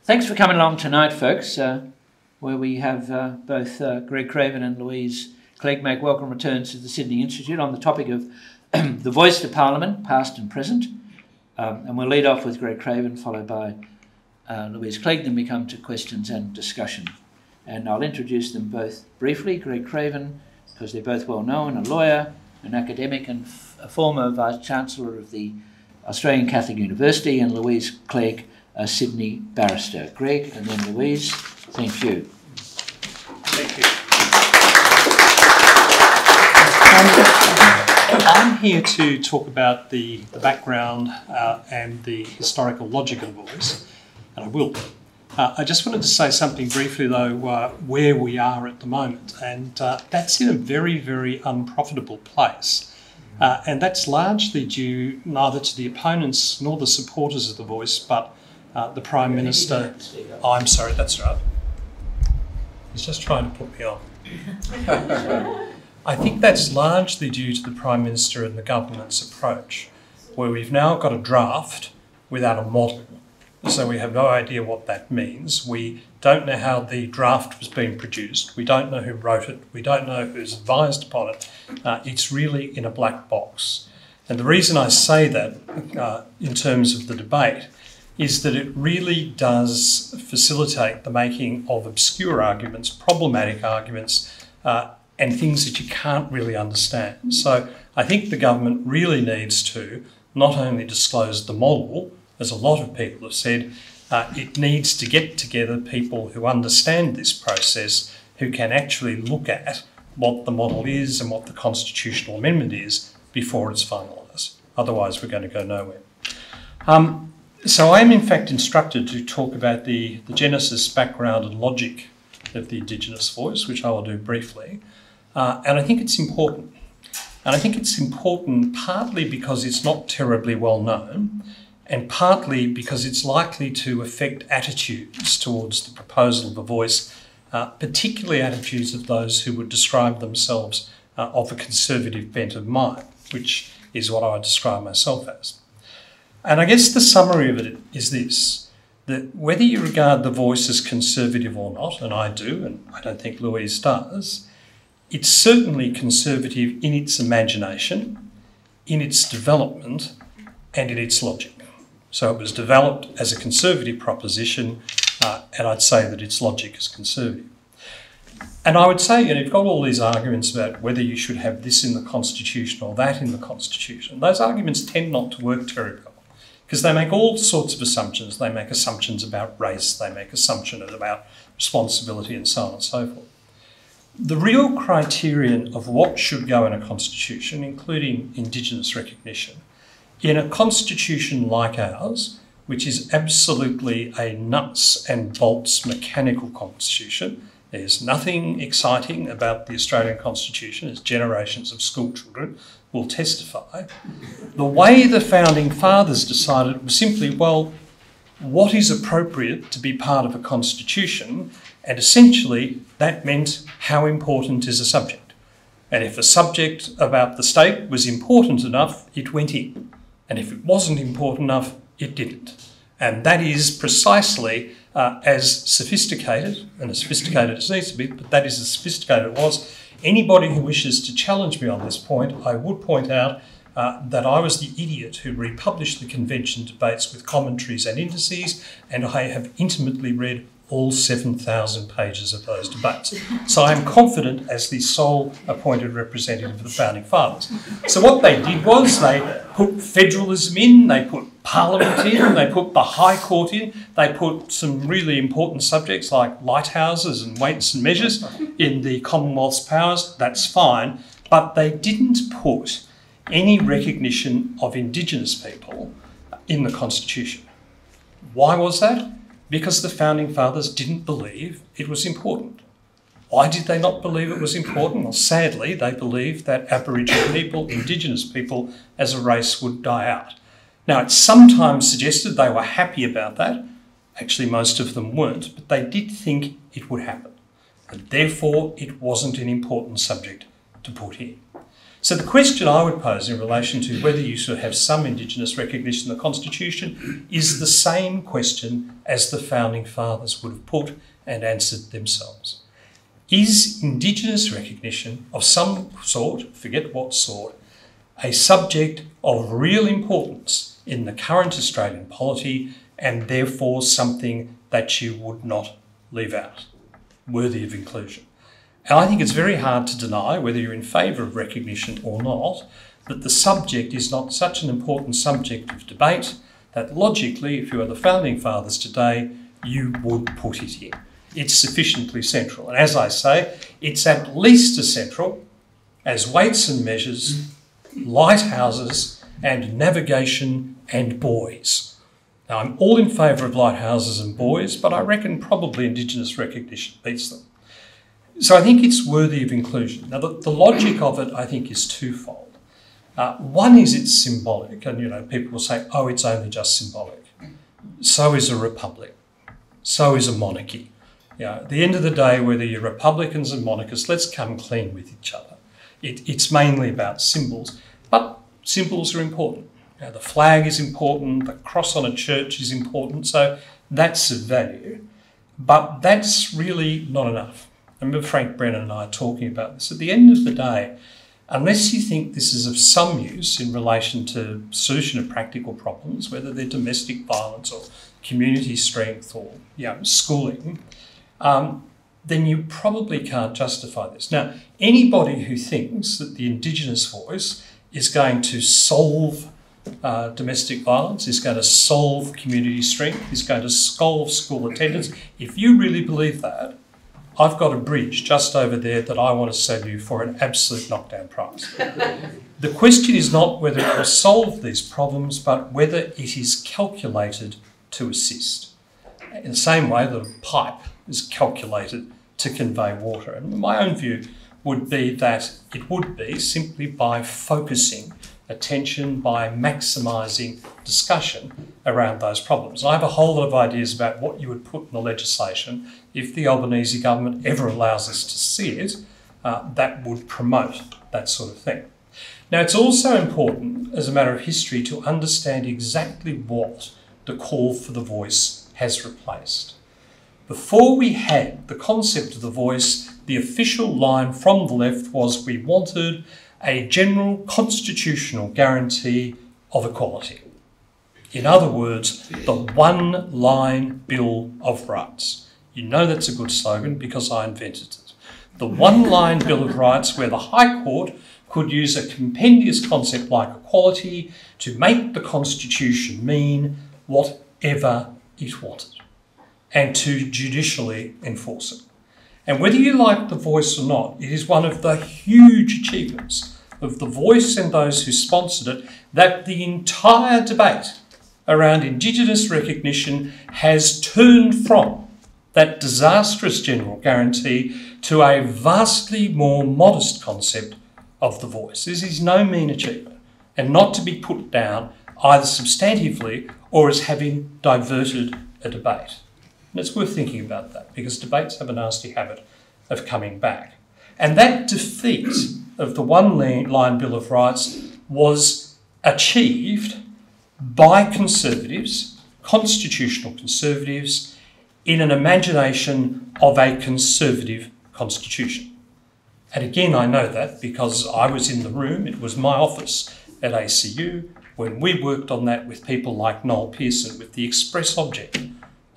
Thanks for coming along tonight, folks, where we have both Greg Craven and Louise Clegg make welcome returns to the Sydney Institute on the topic of the voice to Parliament, past and present. And we'll lead off with Greg Craven, followed by Louise Clegg, then we come to questions and discussion. And I'll introduce them both briefly. Greg Craven, because they're both well known, a lawyer, an academic and a former Vice-Chancellor of the Australian Catholic University, and Louise Clegg, a Sydney barrister. Greg and then Louise, thank you. Thank you. I'm here to talk about the background and the historical logic of the voice, and I will. I just wanted to say something briefly, though, where we are at the moment, and that's in a very, very unprofitable place. And that's largely due neither to the opponents nor the supporters of the voice, but the Prime Minister... Oh, I'm sorry, that's right. He's just trying to put me on. I think that's largely due to the Prime Minister and the government's approach, where we've now got a draft without a model. So we have no idea what that means. We don't know how the draft was being produced. We don't know who wrote it. We don't know who's advised upon it. It's really in a black box. And the reason I say that in terms of the debate is that it really does facilitate the making of obscure arguments, problematic arguments, and things that you can't really understand. So I think the government really needs to not only disclose the model, as a lot of people have said, it needs to get together people who understand this process, who can actually look at what the model is and what the constitutional amendment is before it's finalised. Otherwise, we're going to go nowhere. So I am in fact instructed to talk about the genesis, background and logic of the Indigenous voice, which I will do briefly. And I think it's important. And I think it's important partly because it's not terribly well known, and partly because it's likely to affect attitudes towards the proposal of a voice, particularly attitudes of those who would describe themselves of a conservative bent of mind, which is what I would describe myself as. And I guess the summary of it is this, that whether you regard the voice as conservative or not, and I do, and I don't think Louise does, it's certainly conservative in its imagination, in its development, and in its logic. So it was developed as a conservative proposition, and I'd say that its logic is conservative. And I would say, you've got all these arguments about whether you should have this in the Constitution or that in the Constitution. Those arguments tend not to work terribly well, because they make all sorts of assumptions. They make assumptions about race, they make assumptions about responsibility and so on and so forth. The real criterion of what should go in a Constitution, including Indigenous recognition, in a Constitution like ours, which is absolutely a nuts and bolts mechanical Constitution, there's nothing exciting about the Australian Constitution, as generations of school children will testify. The way the Founding Fathers decided was simply, well, what is appropriate to be part of a Constitution? And essentially, that meant how important is a subject. And if a subject about the state was important enough, it went in. And if it wasn't important enough, it didn't. And that is precisely as sophisticated, and as sophisticated as it needs to be, but that is as sophisticated as it was. Anybody who wishes to challenge me on this point, I would point out that I was the idiot who republished the convention debates with commentaries and indices, and I have intimately read all 7,000 pages of those debates. So I am confident as the sole appointed representative of the Founding Fathers. So what they did was they put federalism in, they put Parliament in, they put the High Court in, they put some really important subjects like lighthouses and weights and measures in the Commonwealth's powers. That's fine, but they didn't put any recognition of Indigenous people in the Constitution. Why was that? Because the Founding Fathers didn't believe it was important. Why did they not believe it was important? Well, sadly, they believed that Aboriginal people, Indigenous people as a race would die out. Now, it's sometimes suggested they were happy about that. Actually, most of them weren't, but they did think it would happen. And therefore, it wasn't an important subject to put in. So the question I would pose in relation to whether you should have some Indigenous recognition in the Constitution is the same question as the Founding Fathers would have put and answered themselves. Is Indigenous recognition of some sort, forget what sort, a subject of real importance in the current Australian polity and therefore something that you would not leave out, worthy of inclusion? And I think it's very hard to deny, whether you're in favour of recognition or not, that the subject is not such an important subject of debate that logically, if you are the Founding Fathers today, you would put it in. It's sufficiently central. And as I say, it's at least as central as weights and measures, lighthouses and navigation and buoys. Now, I'm all in favour of lighthouses and buoys, but I reckon probably Indigenous recognition beats them. So I think it's worthy of inclusion. Now, the logic of it, I think, is twofold. One is it's symbolic, and, people will say, oh, it's only just symbolic. So is a republic. So is a monarchy. At the end of the day, whether you're Republicans and monarchists, let's come clean with each other. It's mainly about symbols, but symbols are important. The flag is important, the cross on a church is important, so that's of value. But that's really not enough. I remember Frank Brennan and I talking about this. At the end of the day, unless you think this is of some use in relation to solution of practical problems, whether they're domestic violence or community strength or schooling, then you probably can't justify this. Now, anybody who thinks that the Indigenous voice is going to solve domestic violence, is going to solve community strength, is going to solve school attendance, if you really believe that, I've got a bridge just over there that I want to sell you for an absolute knockdown price. The question is not whether it will solve these problems, but whether it is calculated to assist. In the same way that a pipe is calculated to convey water. And my own view would be that it would be simply by focusing attention, by maximising discussion around those problems. I have a whole lot of ideas about what you would put in the legislation if the Albanese government ever allows us to see it, that would promote that sort of thing. Now, it's also important, as a matter of history, to understand exactly what the call for the voice has replaced. Before we had the concept of the voice, the official line from the left was we wanted a general constitutional guarantee of equality. In other words, the one-line Bill of Rights. You know that's a good slogan because I invented it. The one-line Bill of Rights where the High Court could use a compendious concept like equality to make the Constitution mean whatever it wanted and to judicially enforce it. And whether you like the voice or not, it is one of the huge achievements of the voice and those who sponsored it that the entire debate around Indigenous recognition has turned from that disastrous general guarantee to a vastly more modest concept of the voice. This is no mean achievement and not to be put down either substantively or as having diverted a debate. And it's worth thinking about that because debates have a nasty habit of coming back. And that defeat of the one-line Bill of Rights was achieved by conservatives, constitutional conservatives, in an imagination of a conservative constitution. And again, I know that because I was in the room, it was my office at ACU, when we worked on that with people like Noel Pearson, with the express object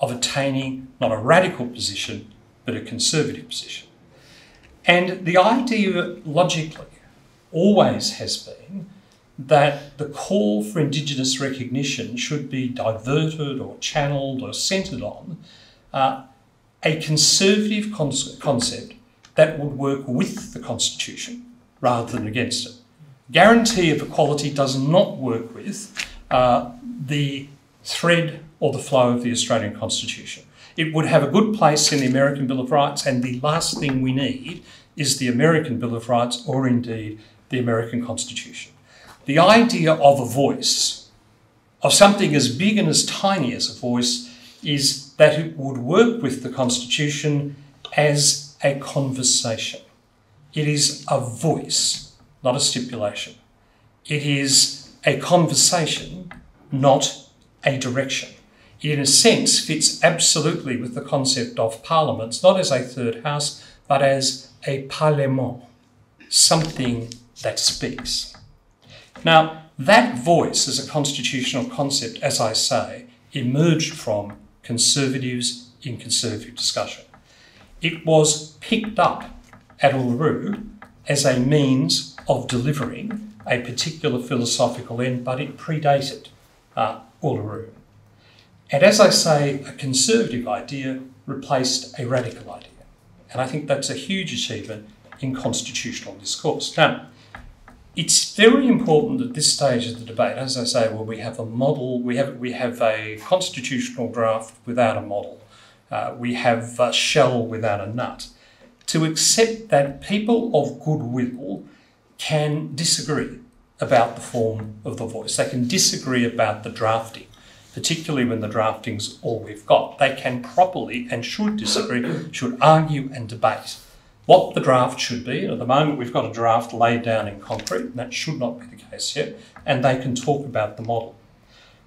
of attaining not a radical position, but a conservative position. And the idea, logically, always has been that the call for Indigenous recognition should be diverted or channelled or centred on a conservative concept that would work with the Constitution rather than against it. Guarantee of equality does not work with the thread or the flow of the Australian Constitution. It would have a good place in the American Bill of Rights, and the last thing we need is the American Bill of Rights or indeed the American Constitution. The idea of a voice, of something as big and as tiny as a voice, is that it would work with the Constitution as a conversation. It is a voice, not a stipulation. It is a conversation, not a direction. It, in a sense, fits absolutely with the concept of parliaments, not as a third house, but as a parlement, something that speaks. Now, that voice as a constitutional concept, as I say, emerged from conservatives in conservative discussion. It was picked up at Uluru as a means of delivering a particular philosophical end, but it predated Uluru. And as I say, a conservative idea replaced a radical idea. And I think that's a huge achievement in constitutional discourse. Now, it's very important at this stage of the debate, as I say, well, we have a model, we have a constitutional draft without a model. We have a shell without a nut. To accept that people of goodwill can disagree about the form of the voice. They can disagree about the drafting, particularly when the drafting's all we've got. They can properly and should disagree, should argue and debate what the draft should be. And at the moment, we've got a draft laid down in concrete, and that should not be the case yet, and they can talk about the model.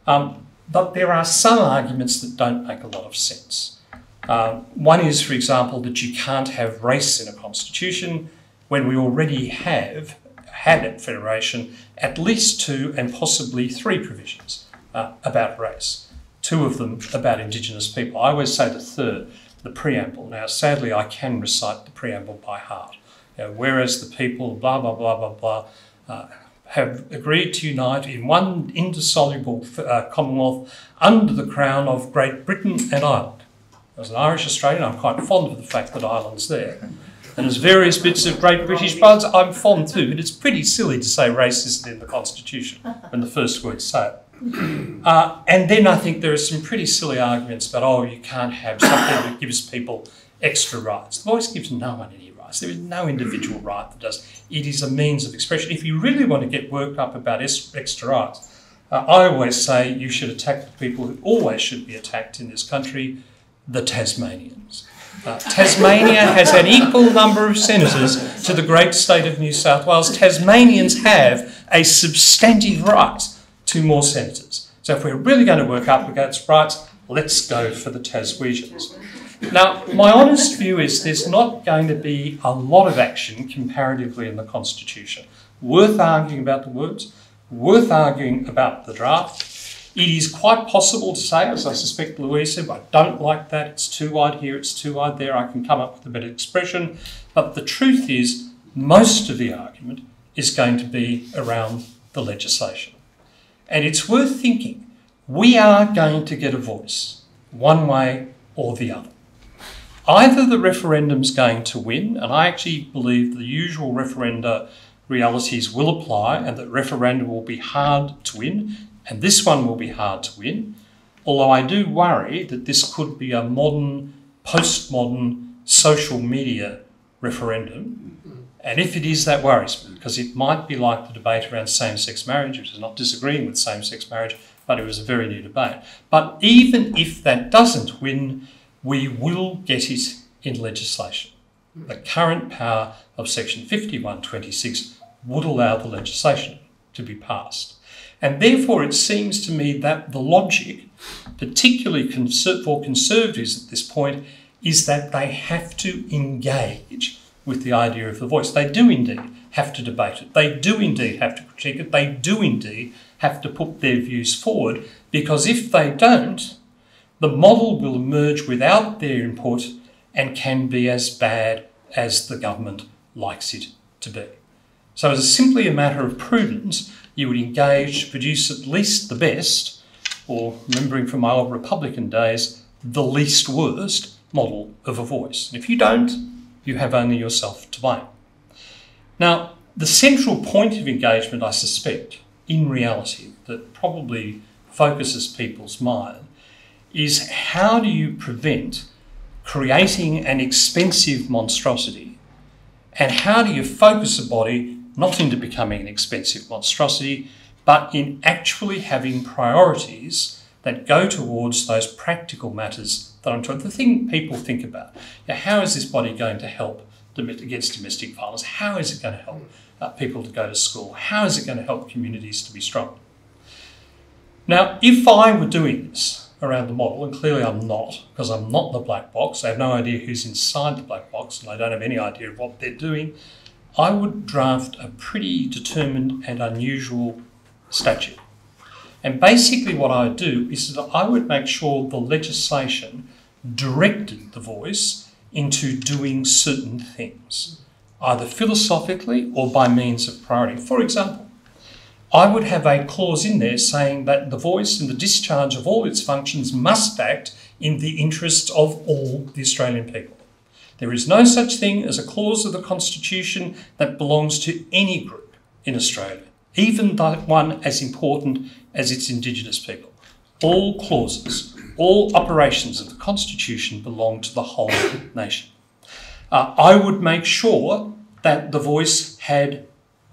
But there are some arguments that don't make a lot of sense. One is, for example, that you can't have race in a constitution when we already have had at Federation at least 2 and possibly 3 provisions about race, 2 of them about Indigenous people. I always say the third, the preamble. Now, sadly, I can recite the preamble by heart. Whereas the people, blah, blah, blah, blah, blah, have agreed to unite in one indissoluble Commonwealth under the crown of Great Britain and Ireland. As an Irish Australian, I'm quite fond of the fact that Ireland's there. And as various bits of Great British blood, I'm fond too, but it's pretty silly to say race isn't in the Constitution when the first words say it. And then I think there are some pretty silly arguments about, oh, you can't have something that gives people extra rights. The voice gives no one any rights. There is no individual right that does. It is a means of expression. If you really want to get worked up about extra rights, I always say you should attack the people who always should be attacked in this country, the Tasmanians. Tasmania has an equal number of senators to the great state of New South Wales. Tasmanians have a substantive right to more senators. So if we're really going to work up against rights, let's go for the Taswegians. Now, my honest view is there's not going to be a lot of action comparatively in the Constitution. Worth arguing about the words, worth arguing about the draft. It is quite possible to say, as I suspect Louise said, I don't like that, it's too wide here, it's too wide there, I can come up with a better expression. But the truth is, most of the argument is going to be around the legislation. And it's worth thinking, we are going to get a voice, one way or the other. Either the referendum's going to win, and I actually believe the usual referenda realities will apply and that referendum will be hard to win, and this one will be hard to win, although I do worry that this could be a modern, postmodern social media referendum. And if it is, that worries me, because it might be like the debate around same-sex marriage, which is not disagreeing with same-sex marriage, but it was a very new debate. But even if that doesn't win, we will get it in legislation. The current power of Section 5126 would allow the legislation to be passed. And therefore, it seems to me that the logic, particularly for Conservatives at this point, is that they have to engage with the idea of the voice. They do indeed have to debate it. They do indeed have to critique it. They do indeed have to put their views forward, because if they don't, the model will emerge without their input and can be as bad as the government likes it to be. So as simply a matter of prudence, you would engage to produce at least the best, or remembering from my old Republican days, the least worst model of a voice. And if you don't, you have only yourself to blame. Now, the central point of engagement, I suspect, in reality, that probably focuses people's mind, is how do you prevent creating an expensive monstrosity, and how do you focus a body not into becoming an expensive monstrosity, but in actually having priorities that go towards those practical matters that I'm talking about. The thing people think about, how is this body going to help against domestic violence? How is it going to help people to go to school? How is it going to help communities to be strong? Now, if I were doing this around the model, and clearly I'm not, because I'm not the black box, I have no idea who's inside the black box, and I don't have any idea of what they're doing, I would draft a pretty determined and unusual statute. And basically what I would do is that I would make sure the legislation directed the voice into doing certain things, either philosophically or by means of priority. For example, I would have a clause in there saying that the voice in the discharge of all its functions must act in the interests of all the Australian people. There is no such thing as a clause of the Constitution that belongs to any group in Australia, even one as important as its Indigenous people. All clauses, all operations of the Constitution belong to the whole nation. I would make sure that the voice had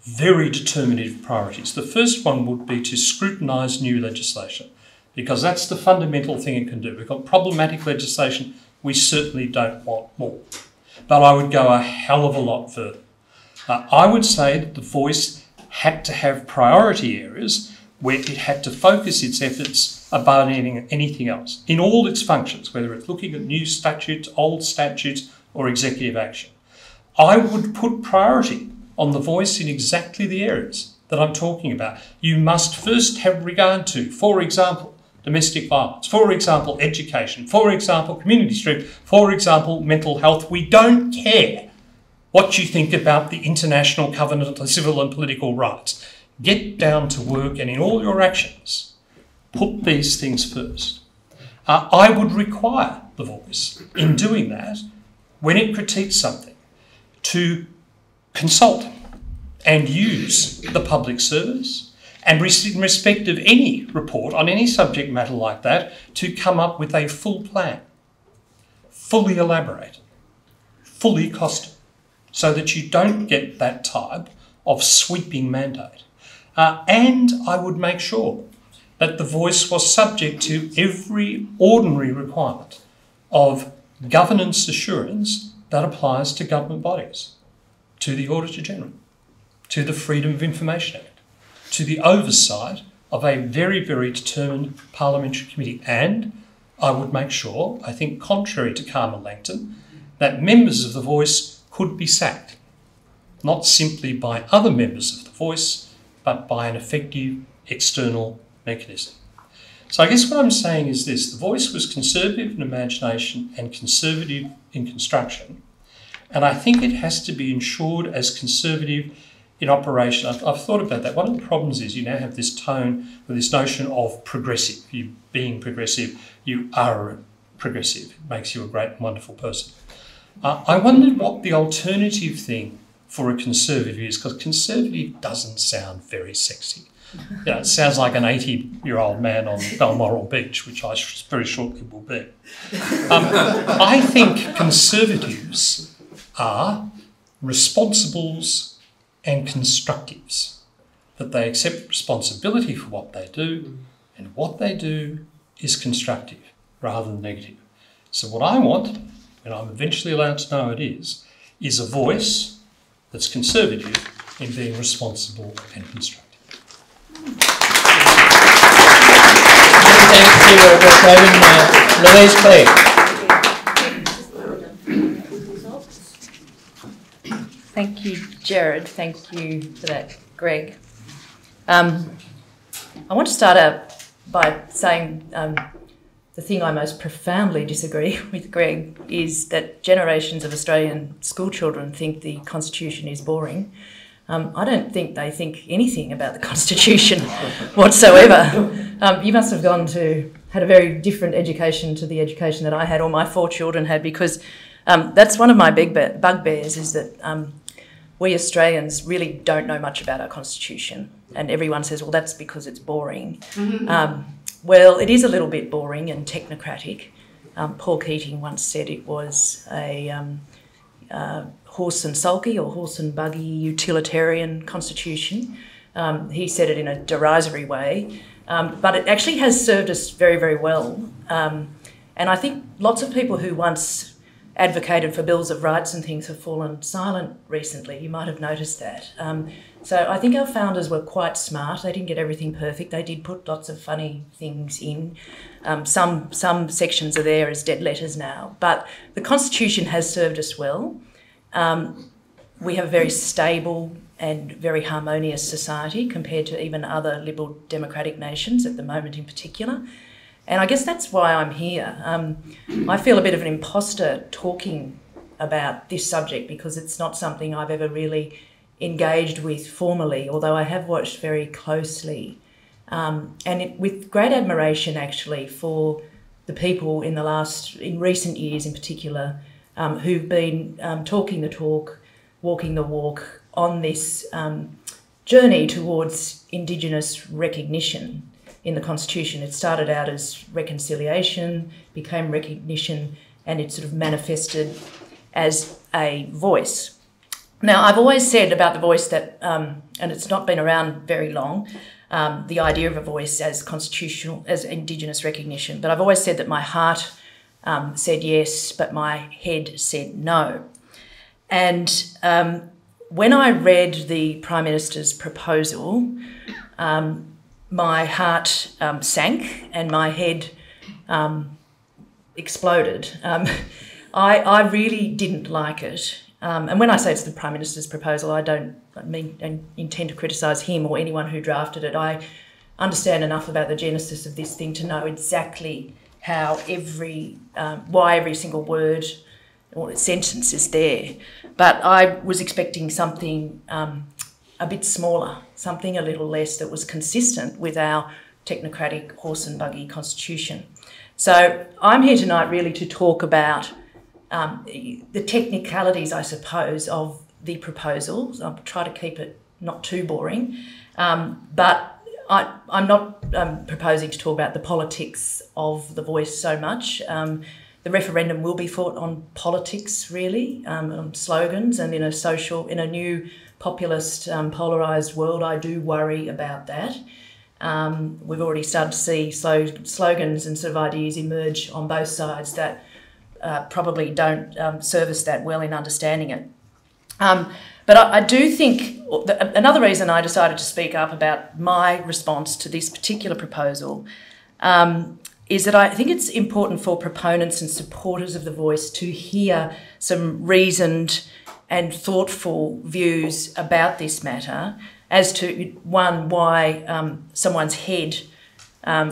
very determinative priorities. The first one would be to scrutinise new legislation, because that's the fundamental thing it can do. We've got problematic legislation, we certainly don't want more. But I would go a hell of a lot further. I would say that the voice had to have priority areas where it had to focus its efforts above anything else, in all its functions, whether it's looking at new statutes, old statutes, or executive action. I would put priority on the voice in exactly the areas that I'm talking about. You must first have regard to, for example, domestic violence, for example, education, for example, community strength, for example, mental health. We don't care what you think about the International Covenant of Civil and Political Rights. Get down to work, and in all your actions, put these things first. I would require the voice, in doing that, when it critiques something, to consult and use the public service, and in respect of any report on any subject matter like that, to come up with a full plan, fully elaborated, fully costed, so that you don't get that type of sweeping mandate. And I would make sure that the voice was subject to every ordinary requirement of governance assurance that applies to government bodies, to the Auditor-General, to the Freedom of Information Act, to the oversight of a very, very determined parliamentary committee. And I would make sure, I think contrary to Carmen Langton, that members of the voice could be sacked, not simply by other members of the voice, but by an effective external mechanism. So I guess what I'm saying is this: the voice was conservative in imagination and conservative in construction, and I think it has to be ensured as conservative in operation. I've thought about that. One of the problems is you now have this tone with this notion of progressive. You being progressive, you are progressive. It makes you a great and wonderful person. I wondered what the alternative thing for a conservative is, because conservative doesn't sound very sexy. You know, it sounds like an 80-year-old man on Balmoral Beach, which I very shortly will be. I think conservatives are responsibles and constructives, that they accept responsibility for what they do, and what they do is constructive rather than negative. So what I want, and I'm eventually allowed to know it is a voice that's conservative in being responsible and constructive. Thank you, Craven Louise Clegg. Thank you, Gerard. Thank you for that, Greg. I want to start out by saying the thing I most profoundly disagree with Greg is that generations of Australian school children think the Constitution is boring. I don't think they think anything about the Constitution whatsoever. You must have had a very different education to the education that I had or my 4 children had, because that's one of my big bugbears, is that we Australians really don't know much about our Constitution. And everyone says, well, that's because it's boring. Well, it is a little bit boring and technocratic. Paul Keating once said it was a horse and sulky or horse and buggy utilitarian constitution. He said it in a derisory way, but it actually has served us very, very well. And I think lots of people who once advocated for bills of rights and things have fallen silent recently. You might have noticed that. So I think our founders were quite smart. They didn't get everything perfect. They did put lots of funny things in. Some sections are there as dead letters now. But the Constitution has served us well. We have a very stable and very harmonious society compared to even other liberal democratic nations at the moment in particular. And I guess that's why I'm here. I feel a bit of an imposter talking about this subject because it's not something I've ever really engaged with formally, although I have watched very closely. With great admiration, actually, for the people in recent years in particular, who've been talking the talk, walking the walk on this journey towards Indigenous recognition in the Constitution. It started out as reconciliation, became recognition, and it sort of manifested as a voice. Now, I've always said about the voice that, and it's not been around very long, the idea of a voice as constitutional, as Indigenous recognition, but I've always said that my heart said yes, but my head said no. And when I read the Prime Minister's proposal, my heart sank and my head exploded. I really didn't like it. And when I say it's the Prime Minister's proposal, I don't intend to criticise him or anyone who drafted it. I understand enough about the genesis of this thing to know exactly how why every single word or sentence is there. But I was expecting something a bit smaller, something a little less that was consistent with our technocratic horse and buggy constitution. So I'm here tonight really to talk about the technicalities, I suppose, of the proposals. I'll try to keep it not too boring, but I'm not proposing to talk about the politics of the voice so much. The referendum will be fought on politics, really, on slogans, and in a new populist, polarised world, I do worry about that. We've already started to see slogans and sort of ideas emerge on both sides that probably don't serve us that well in understanding it. But I do think another reason I decided to speak up about my response to this particular proposal is that I think it's important for proponents and supporters of the voice to hear some reasoned and thoughtful views about this matter as to, one, why someone's head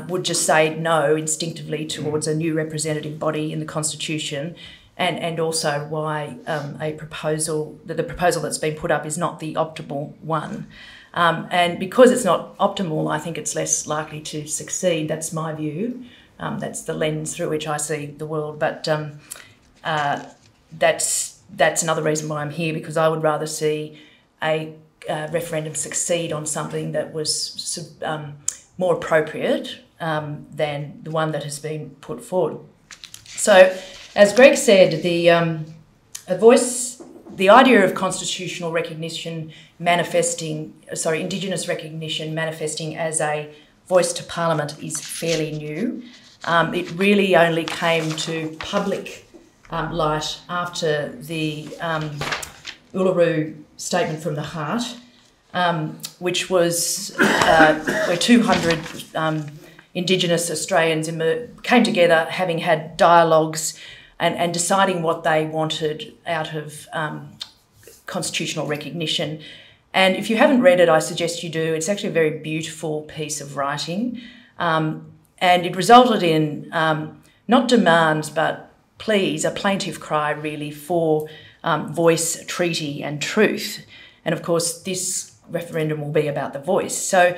would just say no instinctively towards a new representative body in the Constitution, and also why the proposal that's been put up is not the optimal one. And because it's not optimal, I think it's less likely to succeed. That's my view. That's the lens through which I see the world. But that's another reason why I'm here, because I would rather see a referendum succeed on something that was more appropriate than the one that has been put forward. So, as Greg said, the idea of constitutional recognition Indigenous recognition manifesting as a voice to Parliament is fairly new. It really only came to public light after the Uluru Statement from the Heart, which was where 200 Indigenous Australians came together, having had dialogues and deciding what they wanted out of constitutional recognition. And if you haven't read it, I suggest you do. It's actually a very beautiful piece of writing. And it resulted in not demands, but pleas, a plaintive cry really for voice, treaty and truth. And of course, this referendum will be about the voice. So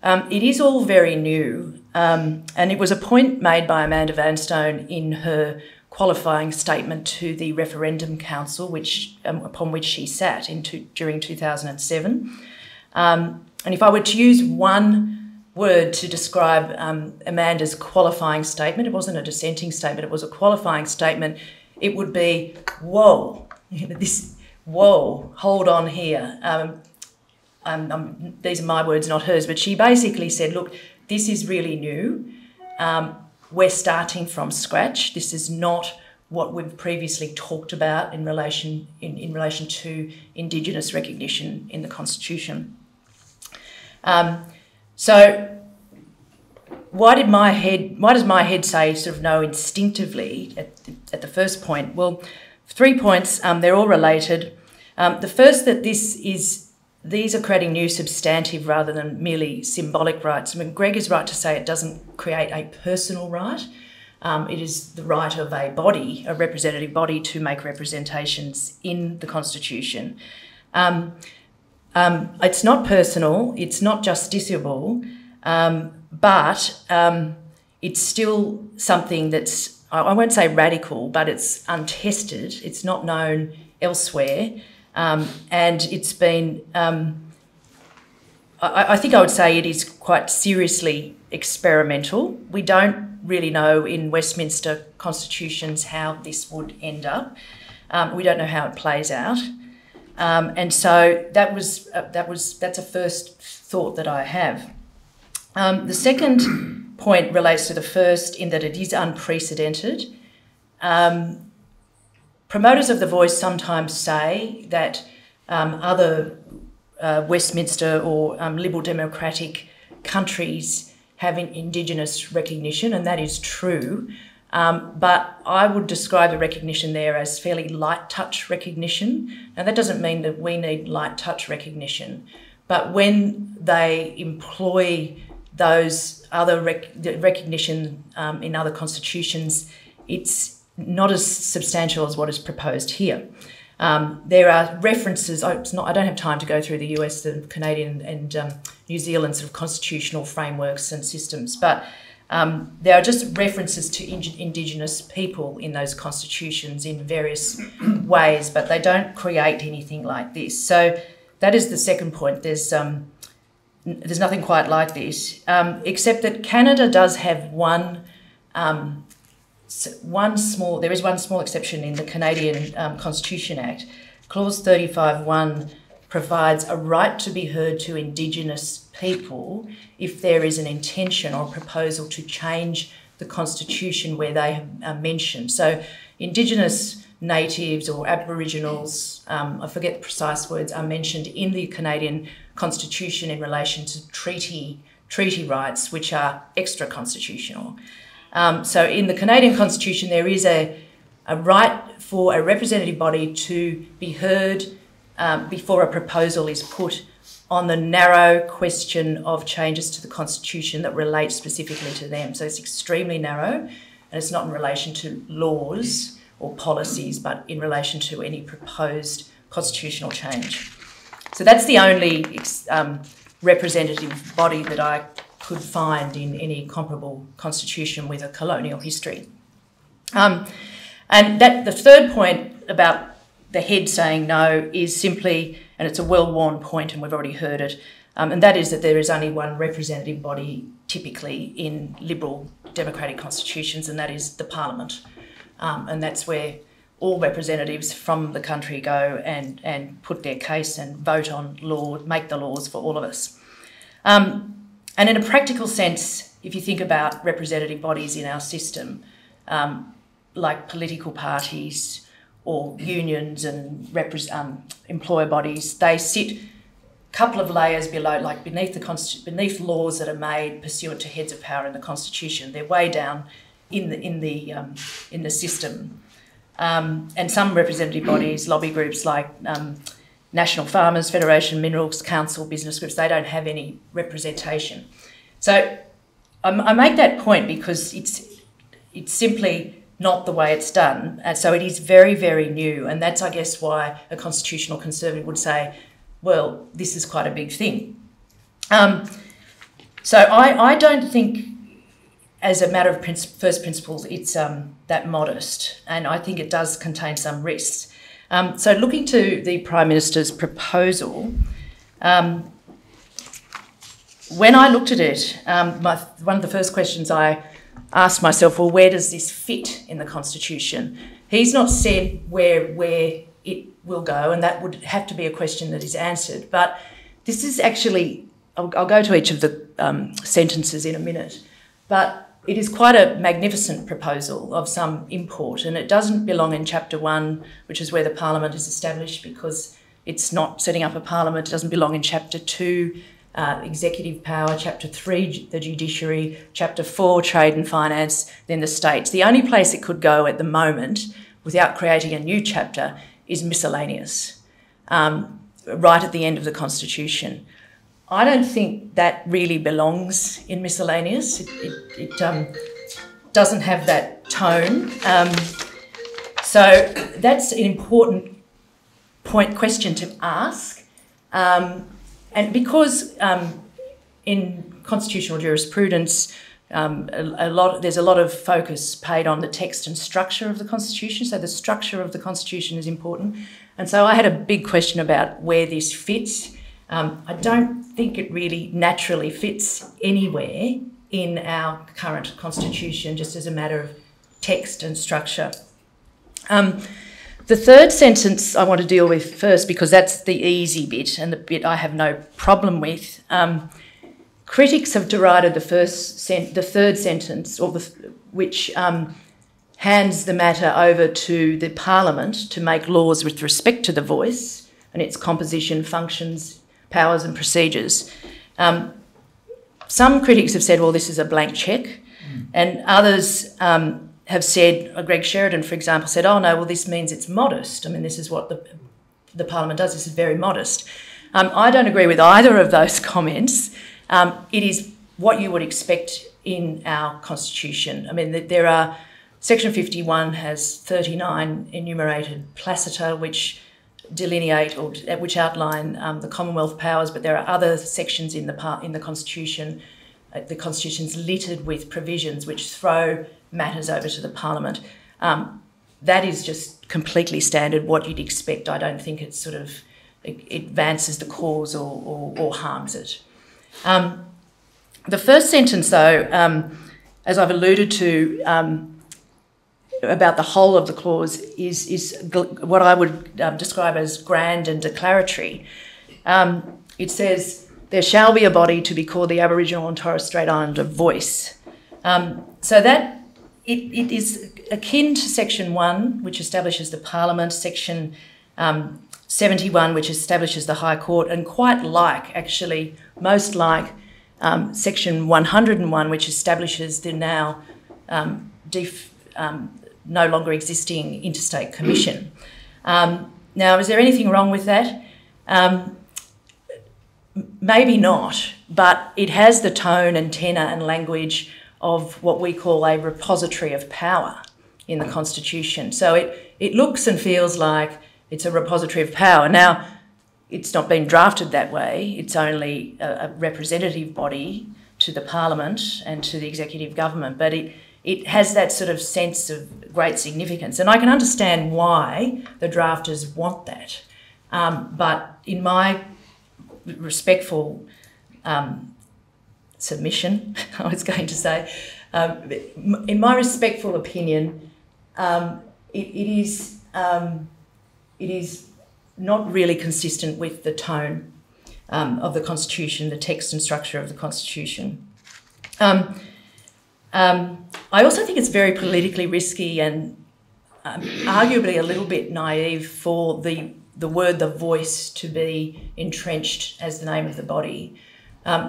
it is all very new. And it was a point made by Amanda Vanstone in her qualifying statement to the Referendum Council, upon which she sat during 2007. And if I were to use one word to describe Amanda's qualifying statement, it wasn't a dissenting statement, it was a qualifying statement, it would be, whoa, whoa, hold on here. These are my words, not hers, but she basically said, look, this is really new. We're starting from scratch. This is not what we've previously talked about in relation to Indigenous recognition in the Constitution. So why does my head say sort of no instinctively at the first point? Well, 3 points, they're all related. The first, that these are creating new substantive rather than merely symbolic rights. I mean, Greg is right to say it doesn't create a personal right. It is the right of a body, a representative body, to make representations in the Constitution. It's not personal, it's not justiciable, but it's still something that's, I won't say radical, but it's untested, it's not known elsewhere, and it's been, I think I would say it is quite seriously experimental. We don't really know in Westminster constitutions how this would end up. We don't know how it plays out. And so that's a first thought that I have. The second point relates to the first, in that it is unprecedented. Promoters of the voice sometimes say that other Westminster or liberal democratic countries have Indigenous recognition, and that is true. But I would describe the recognition there as fairly light touch recognition. Now, that doesn't mean that we need light touch recognition, but when they employ those other recognition in other constitutions, it's not as substantial as what is proposed here. There are references, I don't have time to go through the US, the Canadian and New Zealand sort of constitutional frameworks and systems, but there are just references to Indigenous people in those constitutions in various ways, but they don't create anything like this. So that is the second point. There's nothing quite like this, except that Canada does have one small exception in the Canadian Constitution Act. Clause 35(1) provides a right to be heard to Indigenous people if there is an intention or proposal to change the Constitution where they are mentioned. So Indigenous natives or Aboriginals, I forget the precise words, are mentioned in the Canadian Constitution in relation to treaty rights, which are extra-constitutional. So in the Canadian Constitution, there is a right for a representative body to be heard before a proposal is put on the narrow question of changes to the Constitution that relate specifically to them. So it's extremely narrow, and it's not in relation to laws or policies, but in relation to any proposed constitutional change. So that's the only representative body that I could find in any comparable constitution with a colonial history. And that the third point about the head saying no is simply, and it's a well-worn point and we've already heard it, and that is that there is only one representative body typically in liberal democratic constitutions, and that is the Parliament. And that's where all representatives from the country go and put their case and vote on law, make the laws for all of us. And in a practical sense, if you think about representative bodies in our system, like political parties or unions and employer bodies, they sit a couple of layers below, like beneath laws that are made pursuant to heads of power in the Constitution. They're way down in the system. And some representative bodies, lobby groups like National Farmers Federation, Minerals Council, business groups, they don't have any representation. So I make that point because it's simply not the way it's done. And so it is very, very new. And that's, I guess, why a constitutional conservative would say, well, this is quite a big thing. So I don't think, as a matter of first principles, it's that modest. And I think it does contain some risks. So looking to the Prime Minister's proposal, when I looked at it, one of the first questions I asked myself, well, where does this fit in the Constitution? He's not said where it will go, and that would have to be a question that is answered. But this is actually, I'll go to each of the sentences in a minute, but it is quite a magnificent proposal of some import, and it doesn't belong in Chapter 1, which is where the Parliament is established, because it's not setting up a Parliament. It doesn't belong in Chapter 2, executive power, Chapter 3, the judiciary, Chapter 4, trade and finance, then the states. The only place it could go at the moment, without creating a new chapter, is miscellaneous, right at the end of the Constitution. I don't think that really belongs in miscellaneous. It doesn't have that tone. So that's an important question to ask. And because in constitutional jurisprudence, there's a lot of focus paid on the text and structure of the Constitution. So the structure of the Constitution is important. And so I had a big question about where this fits. I don't think it really naturally fits anywhere in our current Constitution, just as a matter of text and structure. The third sentence I want to deal with first, because that's the easy bit and the bit I have no problem with. Critics have derided the third sentence, which hands the matter over to the Parliament to make laws with respect to the voice and its composition, functions, powers and procedures. Some critics have said, well, this is a blank cheque, and others have said, Greg Sheridan, for example, said, oh no, well, this means it's modest. I mean, this is what the Parliament does. This is very modest. I don't agree with either of those comments. It is what you would expect in our Constitution. I mean, there are, Section 51 has 39 enumerated placita which delineate or which outline the Commonwealth powers, but there are other sections in the Constitution. The Constitution's littered with provisions which throw matters over to the Parliament. That is just completely standard, what you'd expect. I don't think it advances the cause or harms it. The first sentence, though, as I've alluded to, about the whole of the clause is what I would describe as grand and declaratory. It says, there shall be a body to be called the Aboriginal and Torres Strait Islander Voice. So that it is akin to Section 1, which establishes the Parliament, Section 71, which establishes the High Court, and quite like, actually, most like Section 101, which establishes the now no longer existing Interstate Commission. Now, is there anything wrong with that? Maybe not, but it has the tone and tenor and language of what we call a repository of power in the Constitution. So it looks and feels like it's a repository of power. Now, it's not been drafted that way. It's only a representative body to the Parliament and to the executive government, but it has that sort of sense of great significance. And I can understand why the drafters want that. But in my respectful submission, I was going to say, in my respectful opinion, it is not really consistent with the tone of the Constitution, the text and structure of the Constitution. I also think it's very politically risky and arguably a little bit naive for the word "the voice" to be entrenched as the name of the body.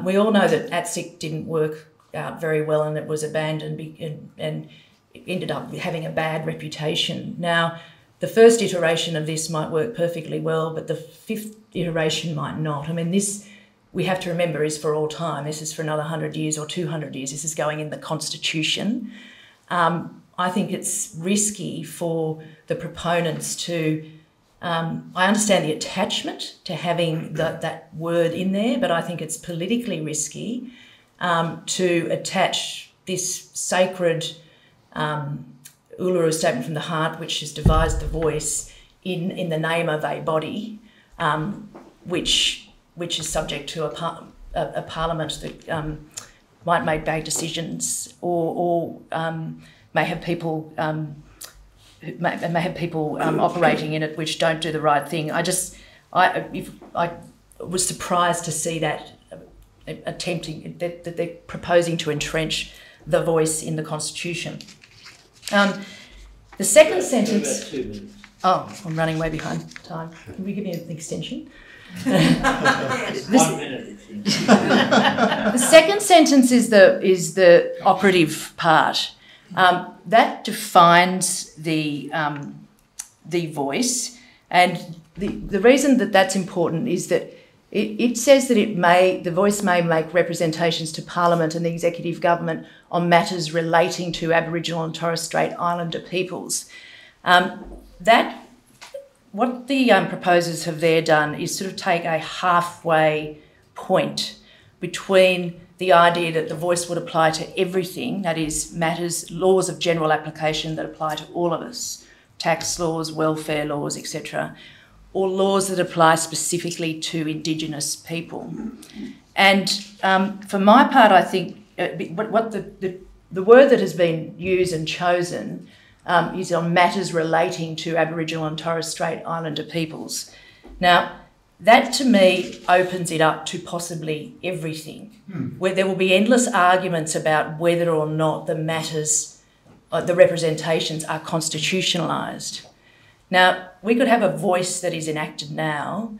We all know that ATSIC didn't work out very well and it was abandoned and it ended up having a bad reputation. Now, the first iteration of this might work perfectly well, but the fifth iteration might not. I mean, this, we have to remember, is for all time. This is for another 100 years or 200 years. This is going in the Constitution. I think it's risky for the proponents to... I understand the attachment to having that word in there, but I think it's politically risky to attach this sacred Uluru Statement from the Heart, which has devised the voice, in the name of a body which is subject to a parliament that might make bad decisions or may have people operating in it which don't do the right thing. I was surprised to see that that they're proposing to entrench the voice in the Constitution. The second sentence... About 2 minutes. Oh, I'm running way behind time. Can we give me an extension? 1 minute. The second sentence is the operative part. That defines the voice, and the reason that that's important is that it says that the voice may make representations to Parliament and the executive government on matters relating to Aboriginal and Torres Strait Islander peoples. What the proposers have there done is sort of take a halfway point between the idea that the voice would apply to everything, that is, laws of general application that apply to all of us, tax laws, welfare laws, etc., or laws that apply specifically to Indigenous people. And for my part, I think what the word that has been used and chosen is on matters relating to Aboriginal and Torres Strait Islander peoples. Now, that to me opens it up to possibly everything, where there will be endless arguments about whether or not the matters, the representations are constitutionalised. Now, we could have a voice that is enacted now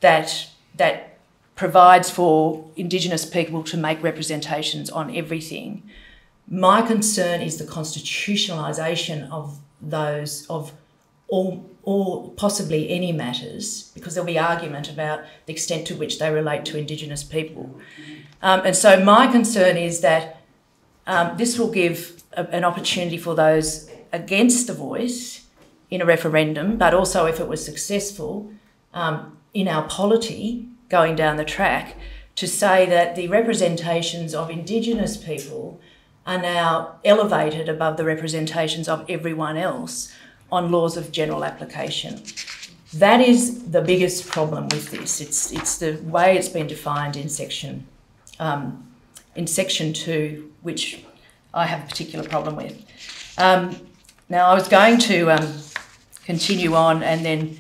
that provides for Indigenous people to make representations on everything. My concern is the constitutionalisation of those, of all possibly any matters, because there'll be argument about the extent to which they relate to Indigenous people. And so my concern is that this will give an opportunity for those against the voice in a referendum, but also if it was successful in our polity going down the track, to say that the representations of Indigenous people are now elevated above the representations of everyone else on laws of general application. That is the biggest problem with this. It's the way it's been defined in section 2, which I have a particular problem with. Now, I was going to continue on and then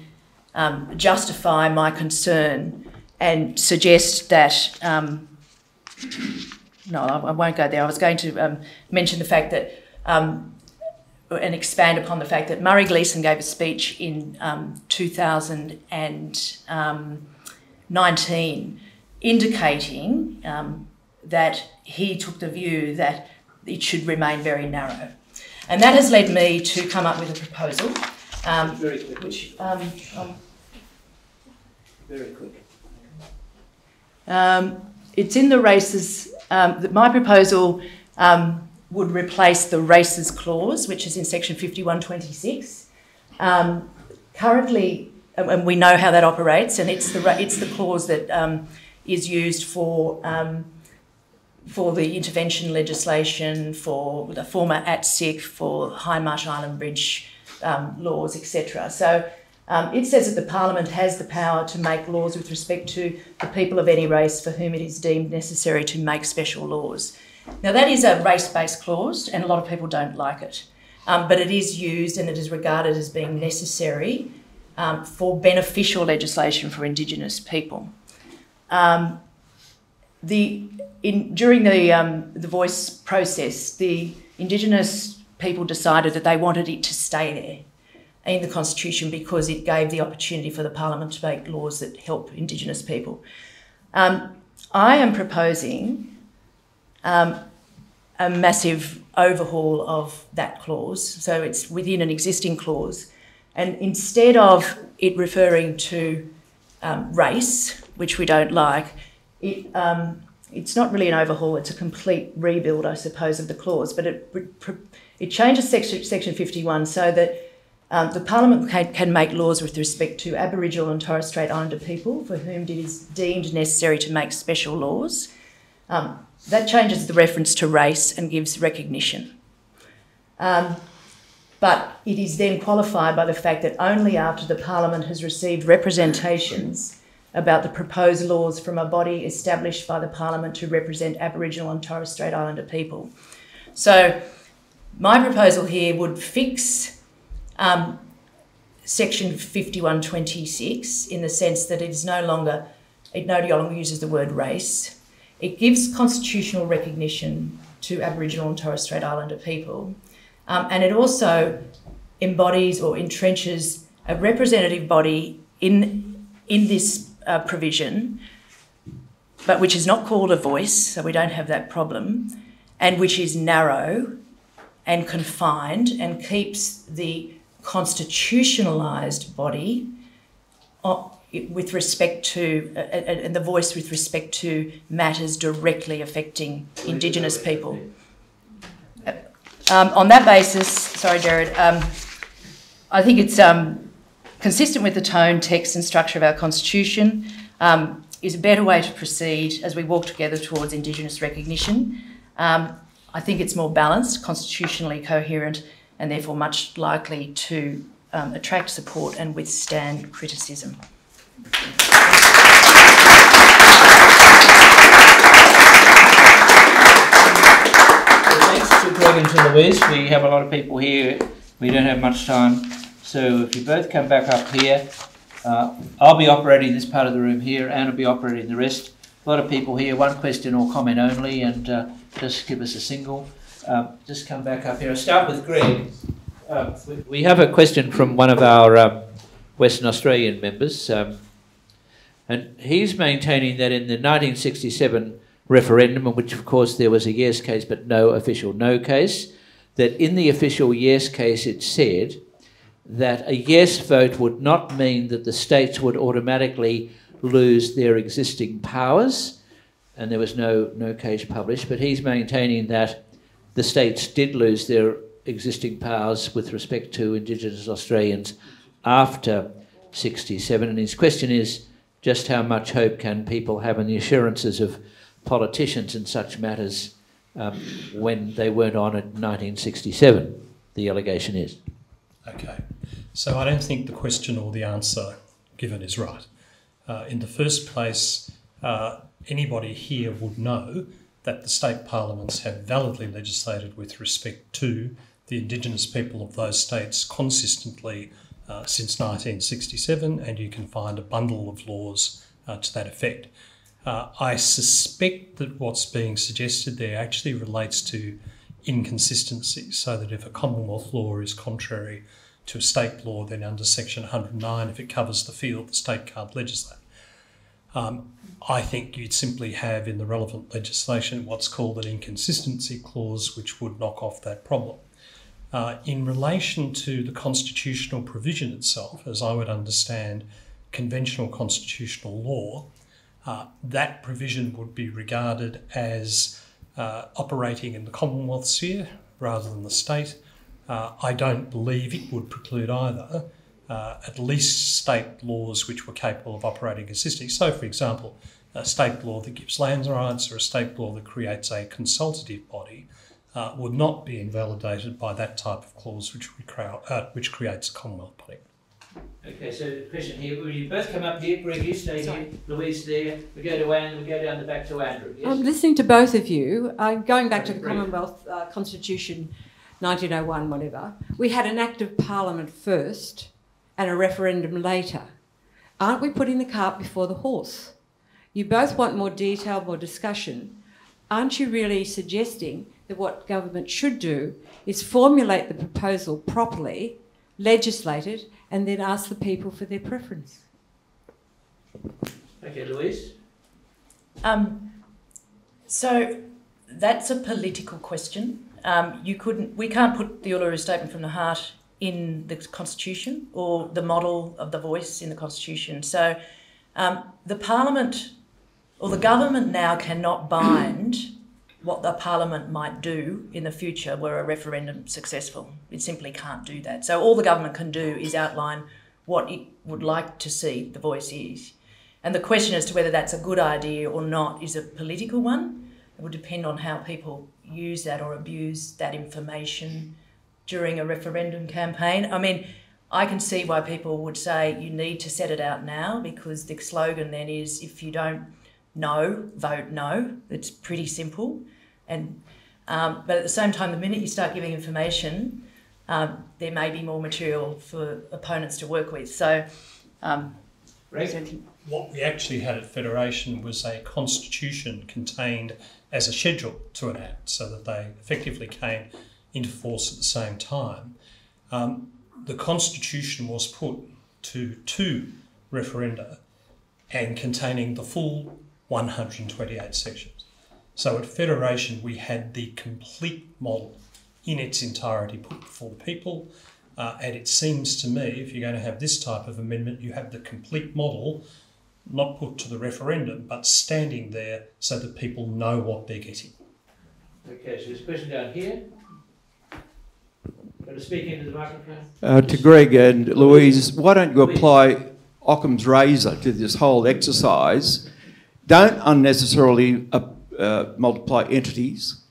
justify my concern and suggest that no, I won't go there. I was going to mention the fact that, and expand upon the fact that Murray Gleeson gave a speech in 2019 indicating that he took the view that it should remain very narrow. And that has led me to come up with a proposal, Very quick. which Very quick. it's in the races. My proposal would replace the races clause, which is in section 5126. Currently, and we know how that operates, and it's the clause that is used for the intervention legislation, for the former ATSIC, for Hindmarsh Island Bridge laws, etc. So it says that the Parliament has the power to make laws with respect to the people of any race for whom it is deemed necessary to make special laws. Now, that is a race-based clause, and a lot of people don't like it, but it is used and it is regarded as being necessary for beneficial legislation for Indigenous people. During the voice process, the Indigenous people decided that they wanted it to stay there in the Constitution because it gave the opportunity for the Parliament to make laws that help Indigenous people. I am proposing a massive overhaul of that clause, so it's within an existing clause, and instead of it referring to race, which we don't like, it's not really an overhaul, it's a complete rebuild, I suppose, of the clause, but it changes section 51 so that the Parliament can make laws with respect to Aboriginal and Torres Strait Islander people for whom it is deemed necessary to make special laws. That changes the reference to race and gives recognition. But it is then qualified by the fact that only after the Parliament has received representations about the proposed laws from a body established by the Parliament to represent Aboriginal and Torres Strait Islander people. So my proposal here would fix section 5126 in the sense that it no longer uses the word race. It gives constitutional recognition to Aboriginal and Torres Strait Islander people. And it also embodies or entrenches a representative body in this provision, but which is not called a voice, so we don't have that problem, and which is narrow and confined and keeps the constitutionalised body with respect to, and the voice with respect to matters directly affecting Indigenous people. On that basis, sorry, Gerard, I think it's consistent with the tone, text and structure of our Constitution, is a better way to proceed as we walk together towards Indigenous recognition. I think it's more balanced, constitutionally coherent, and therefore much likely to attract support and withstand criticism. Thanks to Greg and to Louise. We have a lot of people here. We don't have much time. So if you both come back up here, I'll be operating this part of the room here, Anne will be operating the rest. A lot of people here, one question or comment only, and just give us a single. Just come back up here. I'll start with Greg. We have a question from one of our Western Australian members, and he's maintaining that in the 1967 referendum, in which of course there was a yes case but no official no case, that in the official yes case it said that a yes vote would not mean that the states would automatically lose their existing powers, and there was no case published, but he's maintaining that the states did lose their existing powers with respect to Indigenous Australians after 67, and his question is just how much hope can people have in the assurances of politicians in such matters when they weren't on in 1967, the allegation is. Okay, so I don't think the question or the answer given is right. In the first place, anybody here would know that the state parliaments have validly legislated with respect to the Indigenous people of those states consistently since 1967, and you can find a bundle of laws to that effect. I suspect that what's being suggested there actually relates to inconsistency, so that if a Commonwealth law is contrary to a state law, then under Section 109, if it covers the field, the state can't legislate. I think you'd simply have in the relevant legislation what's called an inconsistency clause, which would knock off that problem. In relation to the constitutional provision itself, as I would understand conventional constitutional law, that provision would be regarded as operating in the Commonwealth sphere rather than the state. I don't believe it would preclude either at least state laws which were capable of operating consistently. So, for example, a state law that gives land rights or a state law that creates a consultative body would not be invalidated by that type of clause which creates a Commonwealth body. Okay, so the question here, will you both come up here? Greg, you stay here. Louise there. We go to Anne, we go down the back to Andrew. Yes? I'm listening to both of you. Going back to the Commonwealth Constitution, 1901, whatever, we had an Act of Parliament first and a referendum later. Aren't we putting the cart before the horse? You both want more detail, more discussion. Aren't you really suggesting that what government should do is formulate the proposal properly, legislate it, and then ask the people for their preference? Okay, Louise? So that's a political question. We can't put the Uluru Statement from the Heart in the Constitution or the model of the voice in the Constitution. So the Parliament or the government now cannot bind what the Parliament might do in the future were a referendum successful. It simply can't do that. So all the government can do is outline what it would like to see the voice is. And the question as to whether that's a good idea or not is a political one. It would depend on how people use that or abuse that information during a referendum campaign. I mean, I can see why people would say you need to set it out now, because the slogan then is, if you don't know, vote no. It's pretty simple. And but at the same time, the minute you start giving information, there may be more material for opponents to work with. So, what we actually had at Federation was a constitution contained as a schedule to an act so that they effectively came into force at the same time. The Constitution was put to 2 referenda and containing the full 128 sections. So at Federation we had the complete model in its entirety put before the people, and it seems to me if you're going to have this type of amendment, you have the complete model not put to the referendum but standing there so that people know what they're getting. Okay, so there's a question down here. Got to speak into the microphone. To Greg and Louise, why don't you apply Occam's razor to this whole exercise? Don't unnecessarily multiply entities.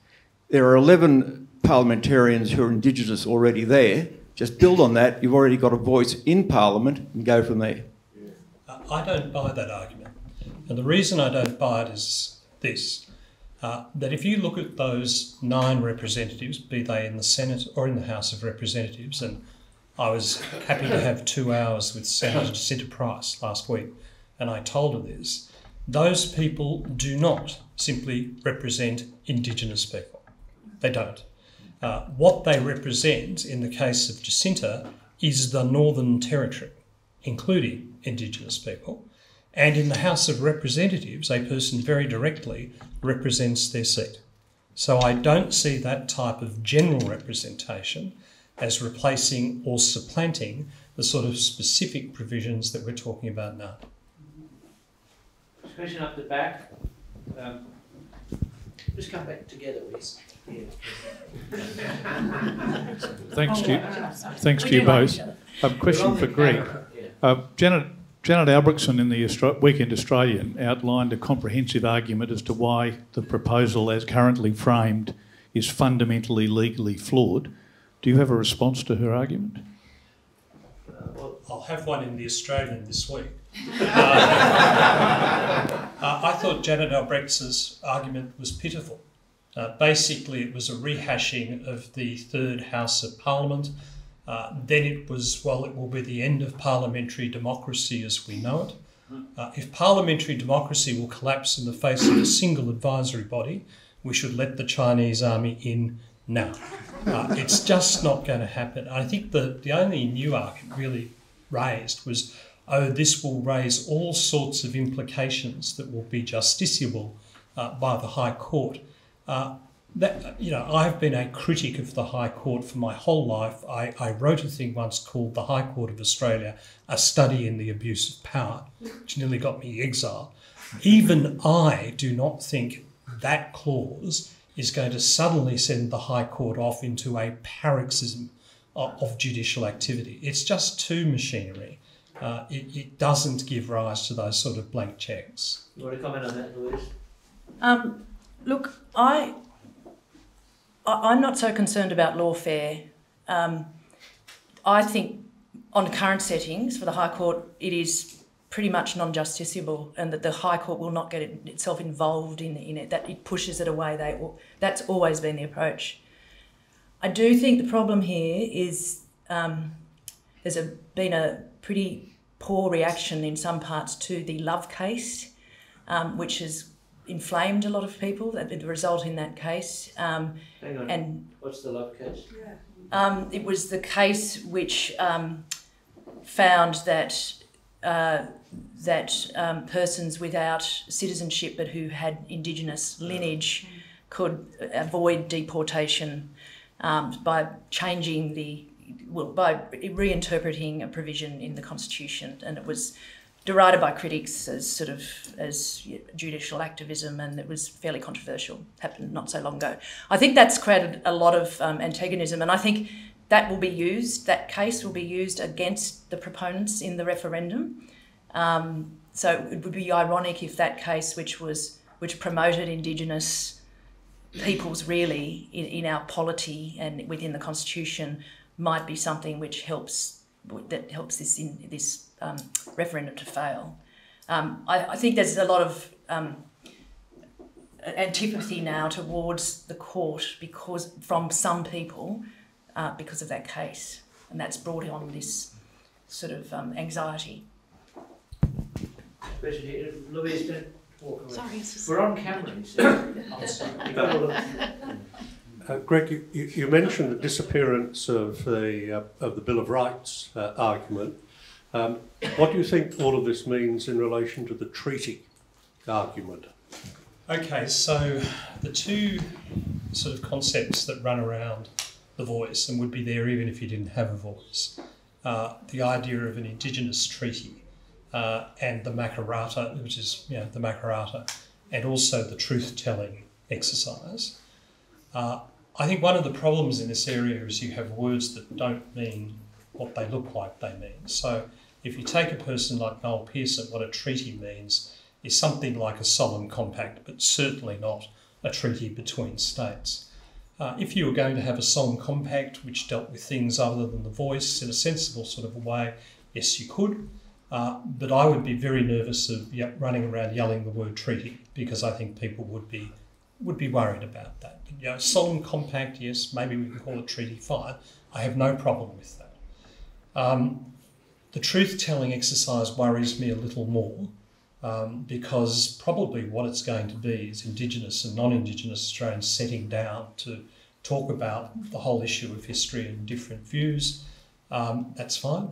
There are 11 parliamentarians who are Indigenous already there. Just build on that. You've already got a voice in Parliament and go from there. I don't buy that argument. And the reason I don't buy it is this, that if you look at those 9 representatives, be they in the Senate or in the House of Representatives, and I was happy to have 2 hours with Senator Jacinta Price last week, and I told her this, those people do not simply represent Indigenous people. They don't. What they represent in the case of Jacinta is the Northern Territory, including Indigenous people. And in the House of Representatives, a person very directly represents their seat. So I don't see that type of general representation as replacing or supplanting the sort of specific provisions that we're talking about now. Question up the back. Just come back together, please. Yeah. Thanks to you both. Question for Greg. Janet Albrechtson in the Weekend Australian outlined a comprehensive argument as to why the proposal as currently framed is fundamentally legally flawed. Do you have a response to her argument? Well, I'll have one in the Australian this week. I thought Janet Albrechtson's argument was pitiful. Basically, it was a rehashing of the third House of Parliament. Then it was, well, it will be the end of parliamentary democracy as we know it. If parliamentary democracy will collapse in the face of a single advisory body, we should let the Chinese army in now. It's just not going to happen. I think the only new argument really raised was, oh, this will raise all sorts of implications that will be justiciable by the High Court. I've been a critic of the High Court for my whole life. I wrote a thing once called The High Court of Australia, a study in the abuse of power, which nearly got me exiled. Even I do not think that clause is going to suddenly send the High Court off into a paroxysm of judicial activity. It's just too machinery. It doesn't give rise to those sort of blank cheques. You want to comment on that, Louise? Look, I'm not so concerned about lawfare. I think on current settings for the High Court, it is pretty much non-justiciable, and that the High Court will not get itself involved in it, that it pushes it away. That's always been the approach. I do think the problem here is there's been a pretty poor reaction in some parts to the Love case, which has inflamed a lot of people, the result in that case. Hang on, and what's the Love case? It was the case which found that persons without citizenship but who had Indigenous lineage could avoid deportation by reinterpreting a provision in the Constitution, and it was derided by critics as judicial activism, and it was fairly controversial. Happened not so long ago. I think that's created a lot of antagonism, and I think that case will be used against the proponents in the referendum. So it would be ironic if that case, which promoted Indigenous peoples really in our polity and within the Constitution, might be something which helps this referendum to fail. I think there's a lot of antipathy now towards the court from some people because of that case, and that's brought on this sort of anxiety. Louise, walk away. Sorry, it's just- We're on camera, you see. Greg, you mentioned the disappearance of the Bill of Rights argument. What do you think all of this means in relation to the treaty argument? Okay, so the two sort of concepts that run around the voice and would be there even if you didn't have a voice, the idea of an Indigenous treaty and the Makarrata, which is the Makarrata, and also the truth-telling exercise. I think one of the problems in this area is you have words that don't mean what they look like they mean. So if you take a person like Noel Pearson, what a treaty means is something like a solemn compact, but certainly not a treaty between states. If you were going to have a solemn compact which dealt with things other than the voice in a sensible sort of a way, yes, you could. But I would be very nervous of running around yelling the word treaty, because I think people would be worried about that. Solemn compact, yes, maybe we can call it treaty, fine. I have no problem with that. The truth-telling exercise worries me a little more, because probably what it's going to be is Indigenous and non-Indigenous Australians sitting down to talk about the whole issue of history and different views. That's fine.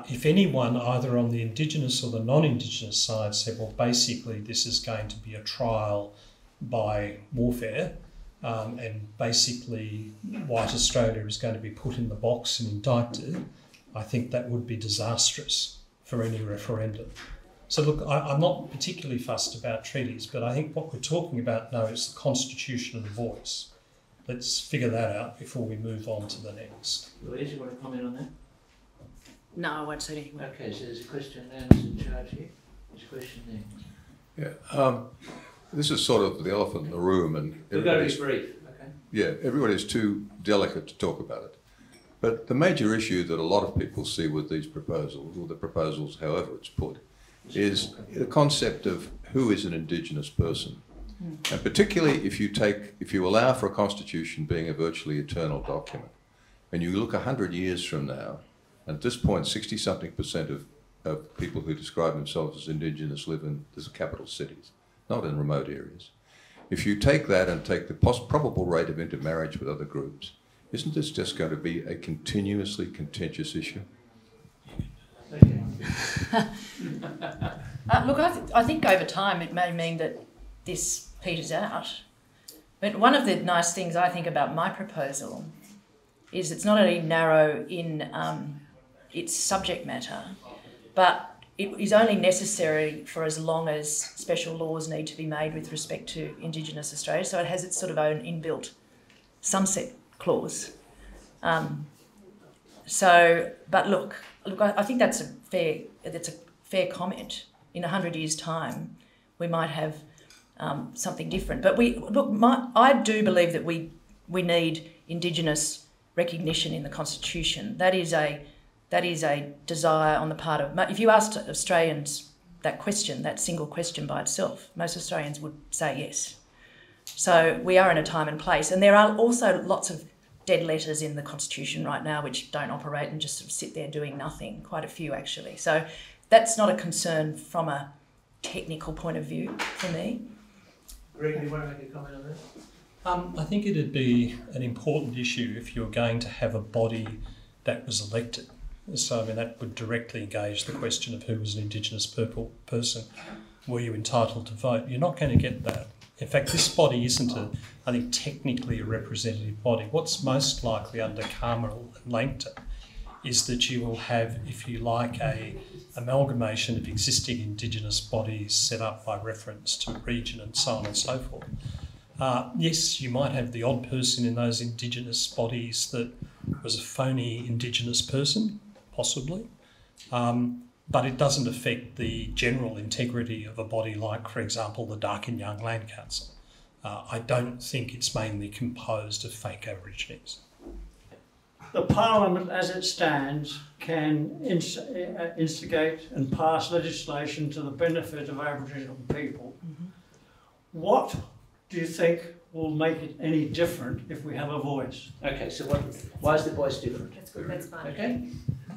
If anyone, either on the Indigenous or the non-Indigenous side, said, well, basically this is going to be a trial by warfare, and basically white Australia is going to be put in the box and indicted, I think that would be disastrous for any referendum. So look, I'm not particularly fussed about treaties, but I think what we're talking about now is the constitution of the voice. Let's figure that out before we move on to the next. Louise, you want to comment on that? No, I won't say anything. Okay, so there's a question there, who's in charge here? There's a question there. Yeah, this is sort of the elephant in the room, and We've got to be brief, okay? Yeah, everybody's too delicate to talk about it. But the major issue that a lot of people see with these proposals, or the proposals however it's put, is the concept of who is an Indigenous person. And particularly if you allow for a constitution being a virtually eternal document, and you look 100 years from now, and at this point 60-something% of people who describe themselves as Indigenous live in the capital cities, not in remote areas. If you take that and take the probable rate of intermarriage with other groups, isn't this just going to be a continuously contentious issue? Look, I think over time it may mean that this peters out. But one of the nice things I think about my proposal is it's not only narrow in its subject matter, but it is only necessary for as long as special laws need to be made with respect to Indigenous Australia. So it has its sort of own inbuilt sunset clause. But look, I think that's a fair comment. In 100 years' time, we might have something different. But I do believe that we need Indigenous recognition in the Constitution. That is a desire on the part of... If you asked Australians that question, that single question by itself, most Australians would say yes. So we are in a time and place. And there are also lots of dead letters in the Constitution right now which don't operate and just sort of sit there doing nothing, quite a few actually. So that's not a concern from a technical point of view for me. Greg, do you want to make a comment on that? I think it'd be an important issue if you're going to have a body that was elected. So, I mean, that would directly engage the question of who was an Indigenous person. Were you entitled to vote? You're not going to get that. In fact, this body isn't, I think, technically a representative body. What's most likely under Carmel and Langton is that you will have, if you like, a amalgamation of existing Indigenous bodies set up by reference to a region and so on and so forth. Yes, you might have the odd person in those Indigenous bodies that was a phony Indigenous person, possibly, but it doesn't affect the general integrity of a body like, for example, the Darkin Young Land Council. I don't think it's mainly composed of fake Aborigines. The Parliament, as it stands, can instigate and pass legislation to the benefit of Aboriginal people. Mm-hmm. What do you think will make it any different if we have a voice? Okay, so why is the voice different? That's good, that's fine. Okay,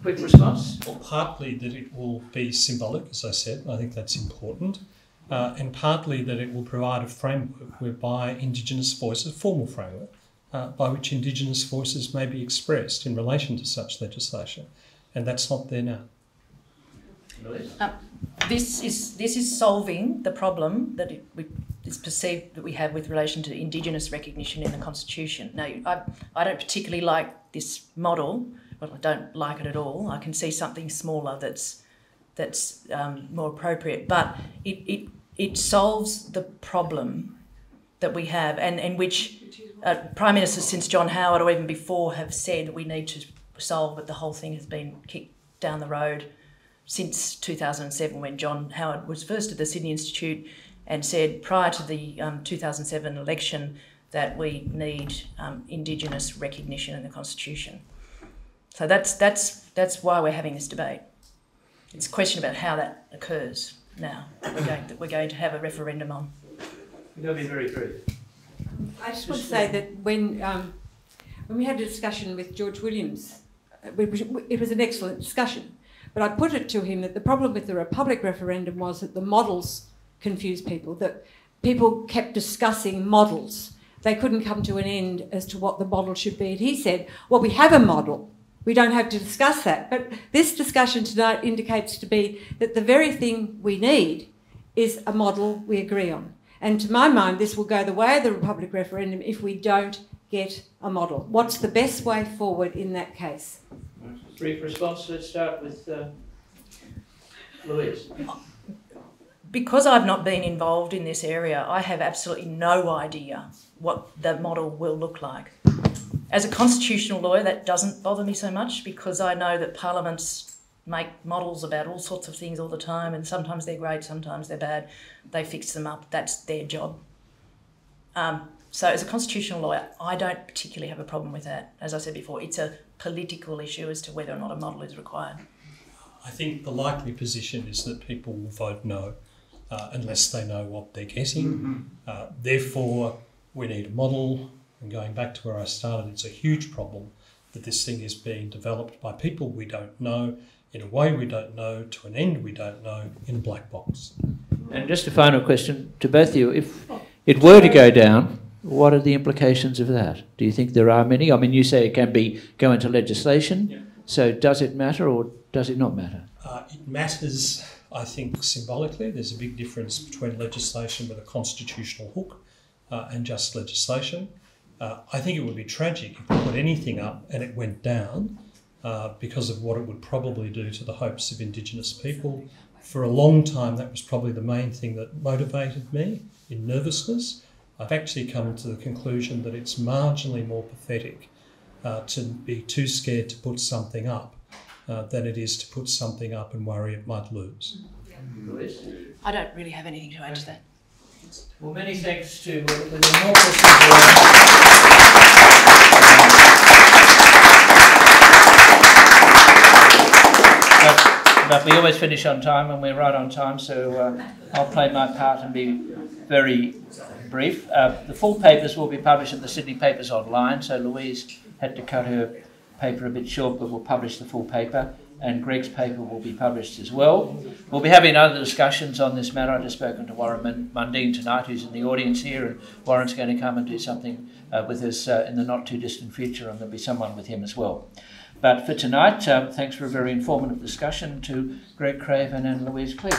quick response. Well, partly that it will be symbolic, as I said. I think that's important. and partly that it will provide a framework whereby Indigenous voices, formal framework, by which Indigenous voices may be expressed in relation to such legislation, and that's not there now. This is solving the problem that is perceived that we have with relation to Indigenous recognition in the Constitution. Now, I don't particularly like this model. Well, I don't like it at all. I can see something smaller that's more appropriate, but it solves the problem that we have, and which Prime Ministers since John Howard or even before have said we need to solve, but the whole thing has been kicked down the road since 2007, when John Howard was first at the Sydney Institute and said prior to the 2007 election that we need Indigenous recognition in the Constitution. So that's why we're having this debate. It's a question about how that occurs now. We're going to have a referendum on. You've got to be very brief. I just want to say that when we had a discussion with George Williams, it was an excellent discussion. But I put it to him that the problem with the Republic referendum was that the models confused people, that people kept discussing models. They couldn't come to an end as to what the model should be. And he said, well, we have a model. We don't have to discuss that. But this discussion tonight indicates to be that the very thing we need is a model we agree on. And to my mind, this will go the way of the Republic referendum if we don't get a model. What's the best way forward in that case? Brief response. Let's start with Louise. Because I've not been involved in this area, I have absolutely no idea what the model will look like. As a constitutional lawyer, that doesn't bother me so much because I know that parliaments make models about all sorts of things all the time, and sometimes they're great, sometimes they're bad. They fix them up. That's their job. So as a constitutional lawyer, I don't particularly have a problem with that. As I said before, it's a political issue as to whether or not a model is required. I think the likely position is that people will vote no unless they know what they're getting. Therefore, we need a model. And going back to where I started, it's a huge problem that this thing is being developed by people we don't know, in a way we don't know, to an end we don't know, in a black box. And just a final question to both of you. If it were to go down, what are the implications of that? Do you think there are many? I mean, you say it can go into legislation. Yeah. So does it matter or does it not matter? It matters, I think, symbolically. There's a big difference between legislation with a constitutional hook and just legislation. I think it would be tragic if we put anything up and it went down because of what it would probably do to the hopes of Indigenous people. For a long time, that was probably the main thing that motivated me in nervousness. I've actually come to the conclusion that it's marginally more pathetic to be too scared to put something up than it is to put something up and worry it might lose. I don't really have anything to add to that. Well, many thanks to the more questions. But we always finish on time and we're right on time, so I'll play my part and be very brief. The full papers will be published in the Sydney Papers Online, so Louise had to cut her paper a bit short, but we'll publish the full paper, and Greg's paper will be published as well. We'll be having other discussions on this matter. I've just spoken to Warren Mundine tonight, who's in the audience here, and Warren's going to come and do something with us in the not too distant future, and there'll be someone with him as well. But for tonight, thanks for a very informative discussion to Greg Craven and Louise Clegg.